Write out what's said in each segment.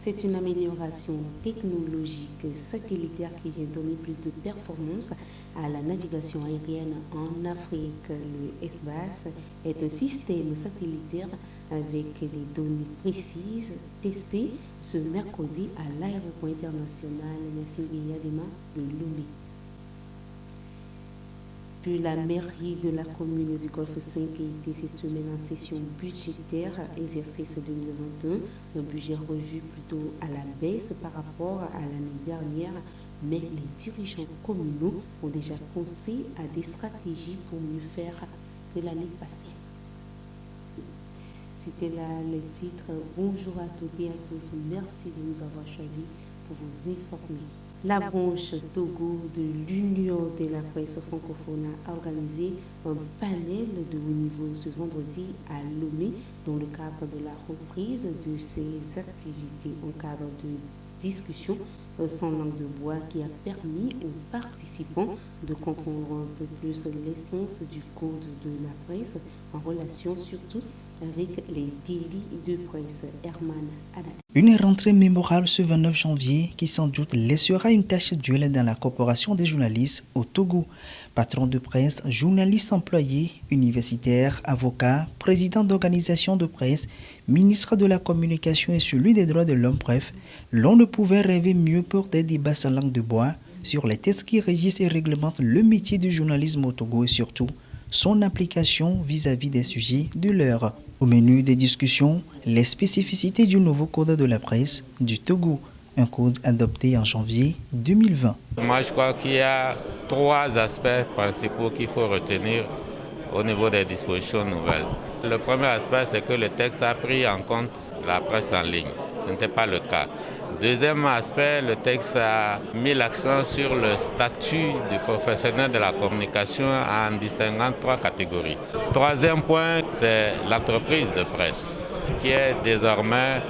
C'est une amélioration technologique satellitaire qui vient donner plus de performance à la navigation aérienne en Afrique. Le SBAS est un système satellitaire avec des données précises testées ce mercredi à l'aéroport international Yassine Yadema de Lomé. Puis la mairie de la commune du Golfe 5 a été cette semaine en session budgétaire exercice 2021, un budget revu plutôt à la baisse par rapport à l'année dernière, mais les dirigeants communaux ont déjà pensé à des stratégies pour mieux faire que l'année passée. C'était là le titre. Bonjour à toutes et à tous. Merci de nous avoir choisis pour vous informer. La branche Togo de l'Union de la presse francophone a organisé un panel de haut niveau ce vendredi à Lomé dans le cadre de la reprise de ses activités en cadre de discussion sans langue de bois qui a permis aux participants de comprendre un peu plus l'essence du code de la presse en relation surtout avec les délits de presse. Herman Adal. Une rentrée mémorable ce 29 janvier qui sans doute laissera une tache d'huile dans la corporation des journalistes au Togo. Patron de presse, journaliste employé, universitaire, avocat, président d'organisation de presse, ministre de la communication et celui des droits de l'homme, bref, l'on ne pouvait rêver mieux pour des débats sans langue de bois sur les textes qui régissent et réglementent le métier du journalisme au Togo et surtout son application vis-à-vis des sujets de l'heure. Au menu des discussions, les spécificités du nouveau code de la presse du Togo, un code adopté en janvier 2020. Moi, je crois qu'il y a trois aspects principaux qu'il faut retenir au niveau des dispositions nouvelles. Le premier aspect, c'est que le texte a pris en compte la presse en ligne. Ce n'était pas le cas. Deuxième aspect, le texte a mis l'accent sur le statut du professionnel de la communication en distinguant trois catégories. Troisième point, c'est l'entreprise de presse, qui est désormais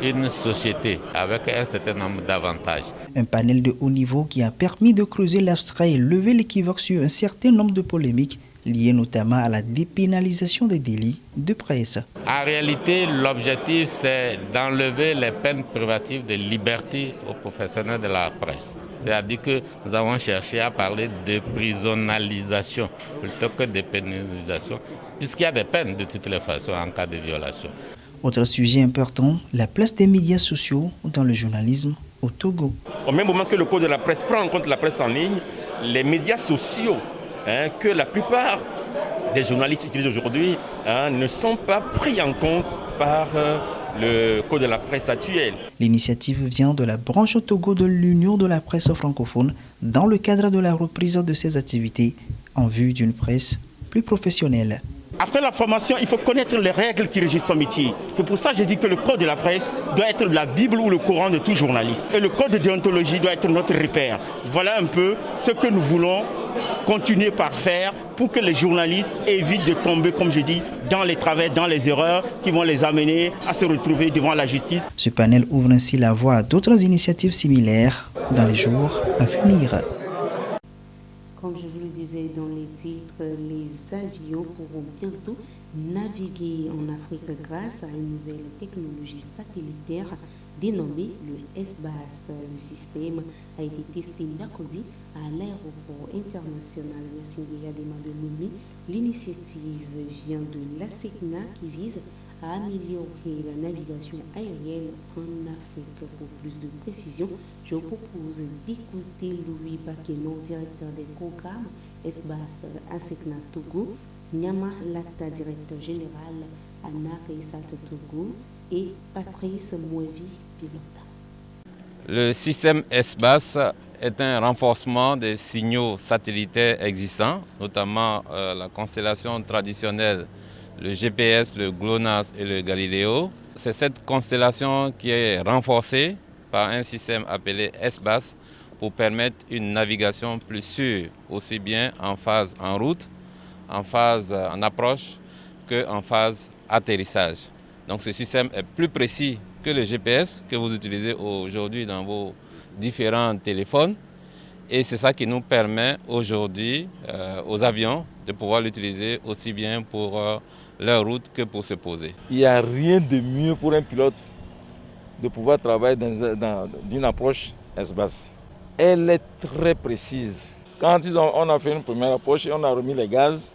une société avec un certain nombre d'avantages. Un panel de haut niveau qui a permis de creuser l'abstrait et lever l'équivoque sur un certain nombre de polémiques liées notamment à la dépénalisation des délits de presse. En réalité, l'objectif, c'est d'enlever les peines privatives de liberté aux professionnels de la presse. C'est-à-dire que nous avons cherché à parler de prisonnalisation plutôt que de pénalisation, puisqu'il y a des peines de toutes les façons en cas de violation. Autre sujet important, la place des médias sociaux dans le journalisme au Togo. Au même moment que le code de la presse prend en compte la presse en ligne, les médias sociaux que la plupart des journalistes utilisent aujourd'hui ne sont pas pris en compte par le code de la presse actuel. L'initiative vient de la branche au Togo de l'Union de la presse francophone dans le cadre de la reprise de ses activités en vue d'une presse plus professionnelle. Après la formation, il faut connaître les règles qui régissent ton métier. C'est pour ça que je dis que le code de la presse doit être la Bible ou le Coran de tout journaliste. Et le code de déontologie doit être notre repère. Voilà un peu ce que nous voulons continuer par faire pour que les journalistes évitent de tomber, comme je dis, dans les travers, dans les erreurs qui vont les amener à se retrouver devant la justice. Ce panel ouvre ainsi la voie à d'autres initiatives similaires dans les jours à venir. Comme je vous le disais dans les titres, les avions pourront bientôt naviguer en Afrique grâce à une nouvelle technologie satellitaire dénommée le SBAS. Le système a été testé mercredi à l'aéroport international Yassine Yadema de Lomé. L'initiative vient de l'ASECNA qui vise à améliorer la navigation aérienne en Afrique. Pour plus de précision, je vous propose d'écouter Louis Bakenon, directeur des programmes SBAS ASECNA Togo, Nyama Lata, directeur général Anna Reissat Togo et Patrice Mouevi, pilote. Le système SBAS est un renforcement des signaux satellitaires existants, notamment la constellation traditionnelle, le GPS, le GLONASS et le Galileo. C'est cette constellation qui est renforcée par un système appelé SBAS pour permettre une navigation plus sûre, aussi bien en phase en route, en phase en approche qu'en phase atterrissage. Donc ce système est plus précis que le GPS que vous utilisez aujourd'hui dans vos différents téléphones. Et c'est ça qui nous permet aujourd'hui aux avions de pouvoir l'utiliser aussi bien pour leur route que pour se poser. Il n'y a rien de mieux pour un pilote de pouvoir travailler d'une approche espace. Elle est très précise. Quand on a fait une première approche et on a remis les gaz,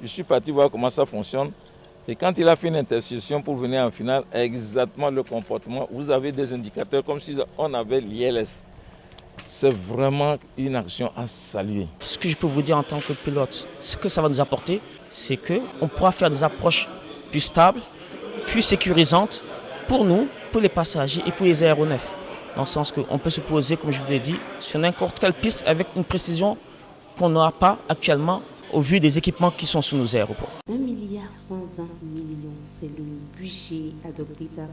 je suis parti voir comment ça fonctionne. Et quand il a fait une intercession pour venir en finale, exactement le comportement, vous avez des indicateurs comme si on avait l'ILS. C'est vraiment une action à saluer. Ce que je peux vous dire en tant que pilote, ce que ça va nous apporter, c'est qu'on pourra faire des approches plus stables, plus sécurisantes pour nous, pour les passagers et pour les aéronefs. Dans le sens qu'on peut se poser, comme je vous l'ai dit, sur n'importe quelle piste avec une précision qu'on n'aura pas actuellement au vu des équipements qui sont sur nos aéroports. 1,120 milliard, c'est le budget adopté par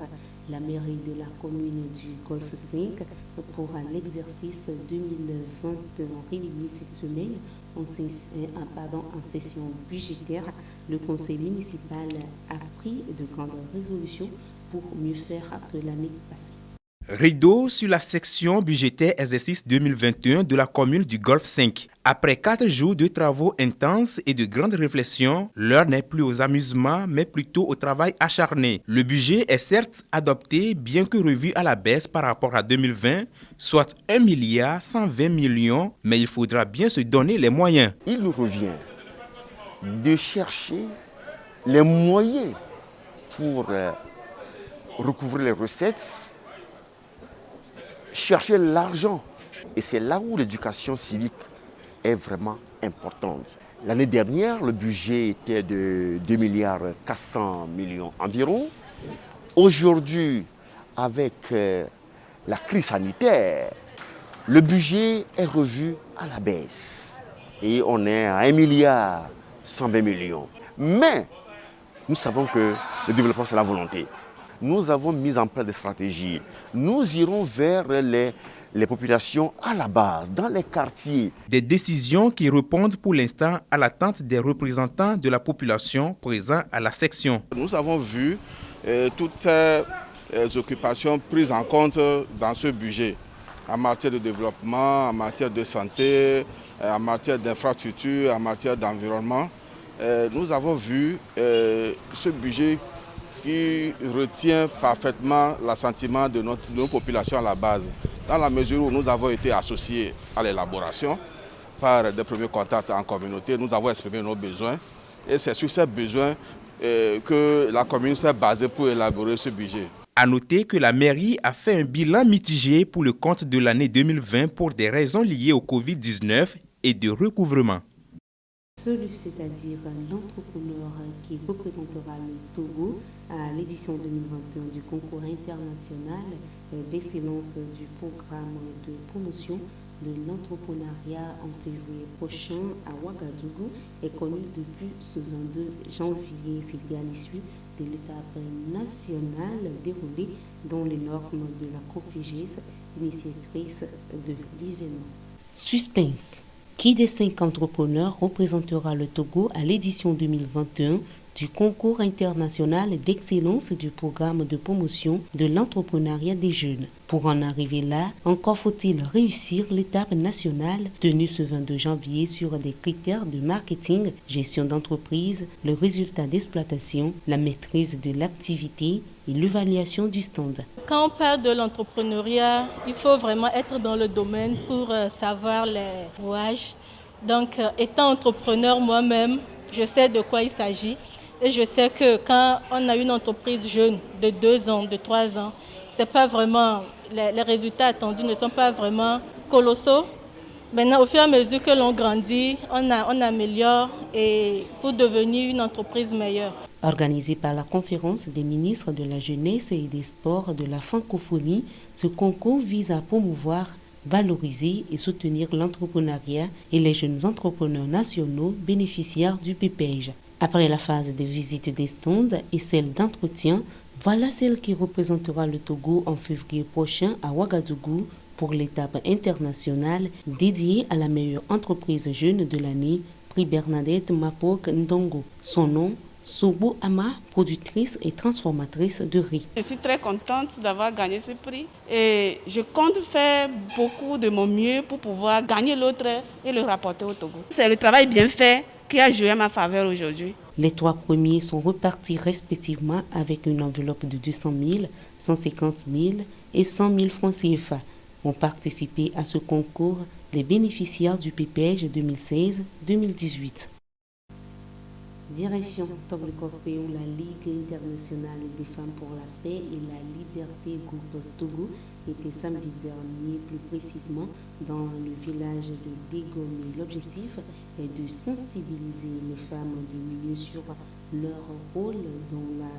la mairie de la commune du Golfe 5 pour l'exercice 2020 réuni cette semaine en session budgétaire. Le conseil municipal a pris de grandes résolutions pour mieux faire que l'année passée. Rideau sur la section budgétaire exercice 2021 de la commune du Golfe 5. Après 4 jours de travaux intenses et de grandes réflexions, l'heure n'est plus aux amusements, mais plutôt au travail acharné. Le budget est certes adopté, bien que revu à la baisse par rapport à 2020, soit 1,120 milliard, mais il faudra bien se donner les moyens. Il nous revient de chercher les moyens pour recouvrir les recettes, chercher l'argent. Et c'est là où l'éducation civique est vraiment importante. L'année dernière, le budget était de 2,4 milliards environ. Aujourd'hui, avec la crise sanitaire, le budget est revu à la baisse. Et on est à 1,120 milliard. Mais nous savons que le développement, c'est la volonté. Nous avons mis en place des stratégies. Nous irons vers les populations à la base, dans les quartiers. Des décisions qui répondent pour l'instant à l'attente des représentants de la population présents à la section. Nous avons vu toutes ces occupations prises en compte dans ce budget, en matière de développement, en matière de santé, en matière d'infrastructure, en matière d'environnement. Nous avons vu ce budget qui retient parfaitement l'assentiment de nos populations à la base, dans la mesure où nous avons été associés à l'élaboration par des premiers contacts en communauté. Nous avons exprimé nos besoins et c'est sur ces besoins que la commune s'est basée pour élaborer ce budget. À noter que la mairie a fait un bilan mitigé pour le compte de l'année 2020 pour des raisons liées au Covid-19 et de recouvrement. Celui, c'est-à-dire l'entrepreneur qui représentera le Togo à l'édition 2021 du concours international d'excellence du programme de promotion de l'entrepreneuriat en février prochain à Ouagadougou, est connu depuis ce 22 janvier. C'était à l'issue de l'étape nationale déroulée dans les normes de la COFIGES, initiatrice de l'événement. Suspense. Qui des 5 entrepreneurs représentera le Togo à l'édition 2021 du concours international d'excellence du programme de promotion de l'entrepreneuriat des jeunes? Pour en arriver là, encore faut-il réussir l'étape nationale tenue ce 22 janvier sur des critères de marketing, gestion d'entreprise, le résultat d'exploitation, la maîtrise de l'activité et l'évaluation du stand. Quand on parle de l'entrepreneuriat, il faut vraiment être dans le domaine pour savoir les rouages. Donc, étant entrepreneur moi-même, je sais de quoi il s'agit. Et je sais que quand on a une entreprise jeune de 2 ans, de 3 ans, c'est pas vraiment, les résultats attendus ne sont pas vraiment colossaux. Maintenant, au fur et à mesure que l'on grandit, on améliore et pour devenir une entreprise meilleure. Organisé par la conférence des ministres de la jeunesse et des sports de la francophonie, ce concours vise à promouvoir, valoriser et soutenir l'entrepreneuriat et les jeunes entrepreneurs nationaux bénéficiaires du PPEJ. Après la phase de visite des stands et celle d'entretien, voilà celle qui représentera le Togo en février prochain à Ouagadougou pour l'étape internationale dédiée à la meilleure entreprise jeune de l'année, prix Bernadette Mapok Ndongo. Son nom, Sobo Ama, productrice et transformatrice de riz. Je suis très contente d'avoir gagné ce prix et je compte faire beaucoup de mon mieux pour pouvoir gagner l'autre et le rapporter au Togo. C'est le travail bien fait qui a joué à ma faveur aujourd'hui. Les 3 premiers sont repartis respectivement avec une enveloppe de 200 000, 150 000 et 100 000 francs CFA. Ont participé à ce concours les bénéficiaires du PPEJ 2016-2018. Direction Toblekope où la Ligue internationale des femmes pour la paix et la liberté groupe Togo était samedi dernier, plus précisément dans le village de Dégomé. L'objectif est de sensibiliser les femmes du milieu sur leur rôle dans la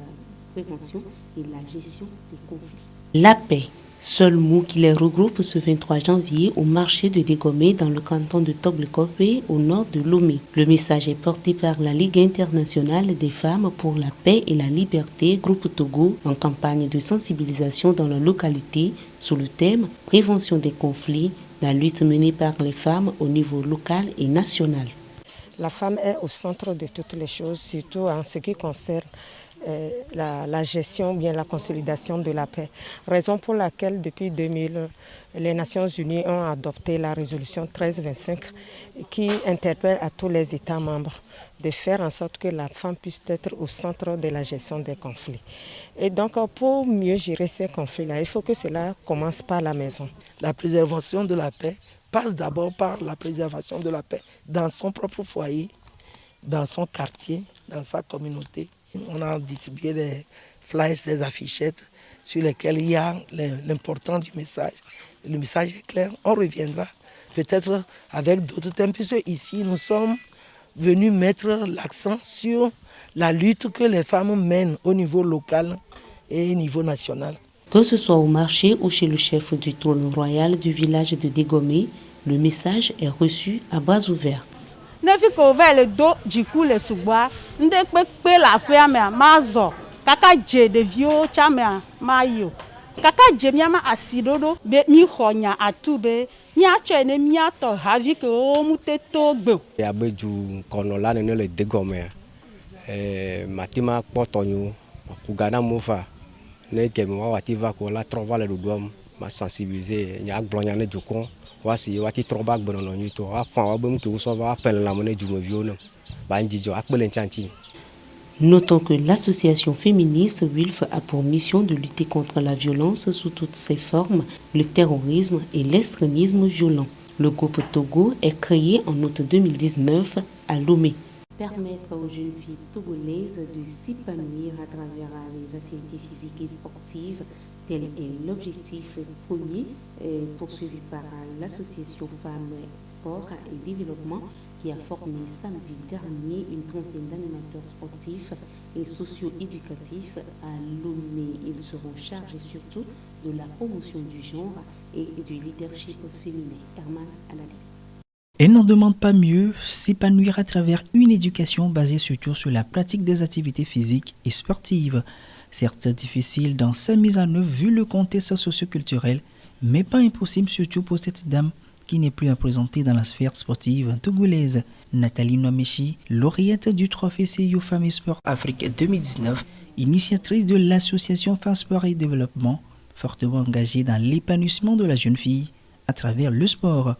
prévention et la gestion des conflits. La paix. Seul mot qui les regroupe ce 23 janvier au marché de Dégomé dans le canton de Toblekope au nord de Lomé. Le message est porté par la Ligue internationale des femmes pour la paix et la liberté, groupe Togo, en campagne de sensibilisation dans la localité sous le thème « Prévention des conflits, la lutte menée par les femmes au niveau local et national ». La femme est au centre de toutes les choses, surtout en ce qui concerne la gestion, bien la consolidation de la paix. Raison pour laquelle depuis 2000, les Nations Unies ont adopté la résolution 1325 qui interpelle à tous les États membres de faire en sorte que la femme puisse être au centre de la gestion des conflits. Et donc pour mieux gérer ces conflits-là, il faut que cela commence par la maison. La préservation de la paix passe d'abord par la préservation de la paix dans son propre foyer, dans son quartier, dans sa communauté. On a distribué des flyers, des affichettes sur lesquelles il y a l'importance du message. Le message est clair, on reviendra peut-être avec d'autres thèmes, puisque ici nous sommes venus mettre l'accent sur la lutte que les femmes mènent au niveau local et au niveau national. Que ce soit au marché ou chez le chef du trône royal du village de Dégomé, le message est reçu à bras ouverts. Nefi ko vers le dos du coup les sous-bois, n'de pe la faire mais mazo, kaka je de vieux chama mayo. Kaka je miama asidodo be mi khonya atube, mi ache ne mi ato havi ke o muteto gbe. Ya beju kono la ne le Dégomé. Matima potonyo, kugana mofa. Ne ke mo wati va ko la trova le dodom, ma sensibiliser, nya gblonya ne jukon. Voici wati tromba gbono nyuto afan wa bem ki so va appel la monnaie du movio ba njijo akpele nchanti. Notons que l'association féministe WILF a pour mission de lutter contre la violence sous toutes ses formes, le terrorisme et l'extrémisme violent. Le groupe Togo est créé en août 2019 à Lomé. Permettre aux jeunes filles togolaises de s'épanouir à travers les activités physiques et sportives, tel est l'objectif premier poursuivi par l'association Femmes Sport et Développement qui a formé samedi dernier une trentaine d'animateurs sportifs et socio-éducatifs à Lomé. Ils seront chargés surtout de la promotion du genre et du leadership féminin. Herman Alade. Elle n'en demande pas mieux, s'épanouir à travers une éducation basée surtout sur la pratique des activités physiques et sportives. Certes difficile dans sa mise en œuvre vu le contexte socio-culturel, mais pas impossible surtout pour cette dame qui n'est plus à présenter dans la sphère sportive togolaise. Nathalie Nomechi, lauréate du trophée CIO Femmes Sport Afrique 2019, initiatrice de l'association Femmes Sport et Développement, fortement engagée dans l'épanouissement de la jeune fille à travers le sport.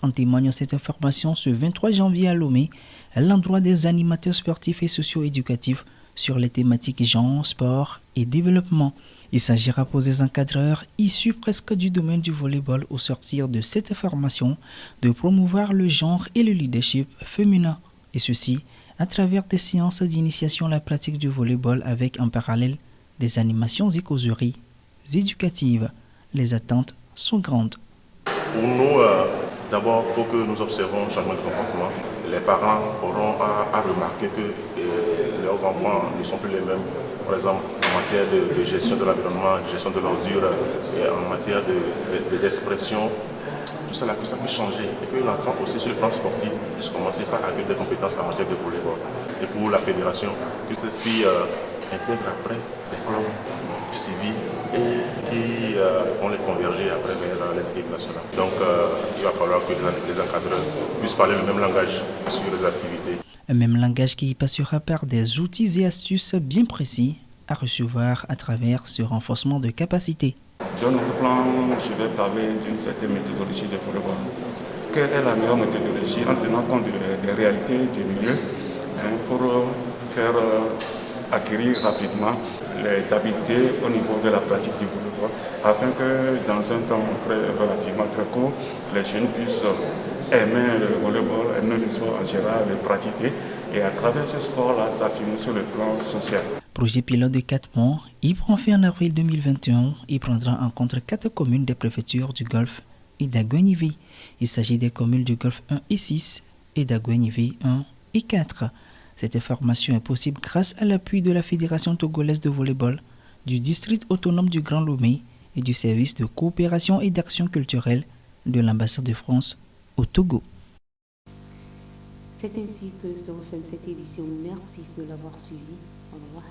En témoignant cette information ce 23 janvier à Lomé, à l'endroit des animateurs sportifs et socio-éducatifs sur les thématiques genre, sport et développement. Il s'agira pour des encadreurs issus presque du domaine du volleyball au sortir de cette formation de promouvoir le genre et le leadership féminin. Et ceci à travers des séances d'initiation à la pratique du volleyball avec en parallèle des animations et causeries éducatives. Les attentes sont grandes. Pour nous, d'abord, il faut que nous observons un changement de comportement. Les parents auront à remarquer que leurs enfants ne sont plus les mêmes. Par exemple, en matière de gestion de l'environnement, gestion de l'ordure, en matière d'expression, tout ça peut changer. Et que l'enfant aussi, sur le plan sportif, puisse commencer par acquérir des compétences en matière de volleyball. Et pour la fédération, que cette fille intègre après des clubs civils et qui vont les converger après vers les équipes nationales. Donc il va falloir que les encadreurs puissent parler le même langage sur les activités. Un même langage qui passera par des outils et astuces bien précis à recevoir à travers ce renforcement de capacité. Dans notre plan, je vais parler d'une certaine méthodologie de volleyball. quelle est la meilleure méthodologie en tenant compte des réalités du milieu pour faire acquérir rapidement les habiletés au niveau de la pratique du volleyball, afin que dans un temps relativement très court, les jeunes puissent aimer le volleyball, aimer le sport en général, le pratiquer, et à travers ce sport-là, s'affirmer sur le plan social. Projet pilote de 4 mois, il prend fin en avril 2021 et prendra en compte 4 communes des préfectures du Golfe et d'Aguenivi. Il s'agit des communes du Golfe 1 et 6 et d'Aguenivi 1 et 4. Cette formation est possible grâce à l'appui de la Fédération togolaise de volleyball, du district autonome du Grand Lomé et du service de coopération et d'action culturelle de l'ambassade de France au Togo. C'est ainsi que se referme cette édition. Merci de l'avoir suivi. Au revoir.